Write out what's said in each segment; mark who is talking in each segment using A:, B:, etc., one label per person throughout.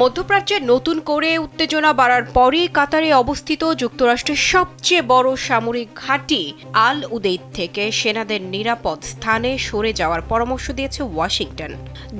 A: মধ্যপ্রাচ্যে নতুন করে উত্তেজনা বাড়ার পরই কাতারে অবস্থিত যুক্তরাষ্ট্রের সবচেয়ে বড় সামরিক ঘাঁটি আল উদেইদ থেকে সেনাদের নিরাপদ স্থানে সরে যাওয়ার পরামর্শ দিয়েছে ওয়াশিংটন।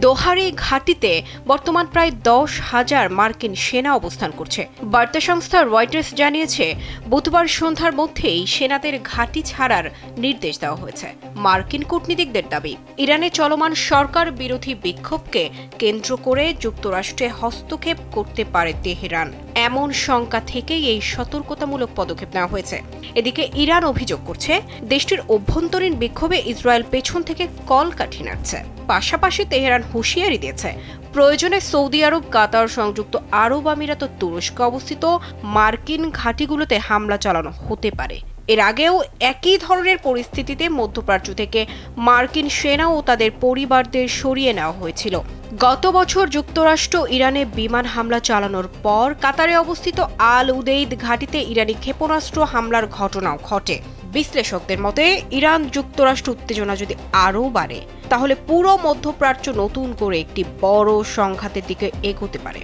A: দোহার এই ঘাঁটিতে বর্তমান প্রায় 10,000 মার্কিন সেনা অবস্থান করছে। বার্তা সংস্থা রয়টার্স জানিয়েছে, বুধবার সন্ধ্যার মধ্যেই সেনাদের ঘাঁটি ছাড়ার নির্দেশ দেওয়া হয়েছে। মার্কিন কূটনীতিকদের দাবি, ইরানে চলমান সরকার বিরোধী বিক্ষোভকে কেন্দ্র করে যুক্তরাষ্ট্রে হস্তক্ষেপ করতে পারে তেহরান, এমন শঙ্কা থেকেই এই সতর্কতামূলক পদক্ষেপ নেওয়া হয়েছে। এদিকে ইরান অভিযোগ করছে, দেশটির অভ্যন্তরীণ বিক্ষোভে ইসরায়েল পেছন থেকে কলকাঠি নাড়ছে। পাশাপাশি তেহরান হুঁশিয়ারি দিয়েছে, প্রয়োজনে সৌদি আরব, কাতার, সংযুক্ত আরব আমিরাত ও তুরস্কে অবস্থিত মার্কিন ঘাঁটিগুলোতে হামলা চালানো হতে পারে। এর আগেও একই ধরনের পরিস্থিতিতে মধ্যপ্রাচ্য থেকে মার্কিন সেনা ও তাদের পরিবারদের সরিয়ে নেওয়া হয়েছিল। গত বছর যুক্তরাষ্ট্র ইরানে বিমান হামলা চালানোর পর কাতারে অবস্থিত আল উদেইদ ঘাঁটিতে ইরানি ক্ষেপণাস্ত্র হামলার ঘটনাও ঘটে। বিশ্লেষকদের মতে, ইরান যুক্তরাষ্ট্র উত্তেজনা যদি আরও বাড়ে, তাহলে পুরো মধ্যপ্রাচ্য নতুন করে একটি বড় সংঘাতের দিকে এগোতে পারে।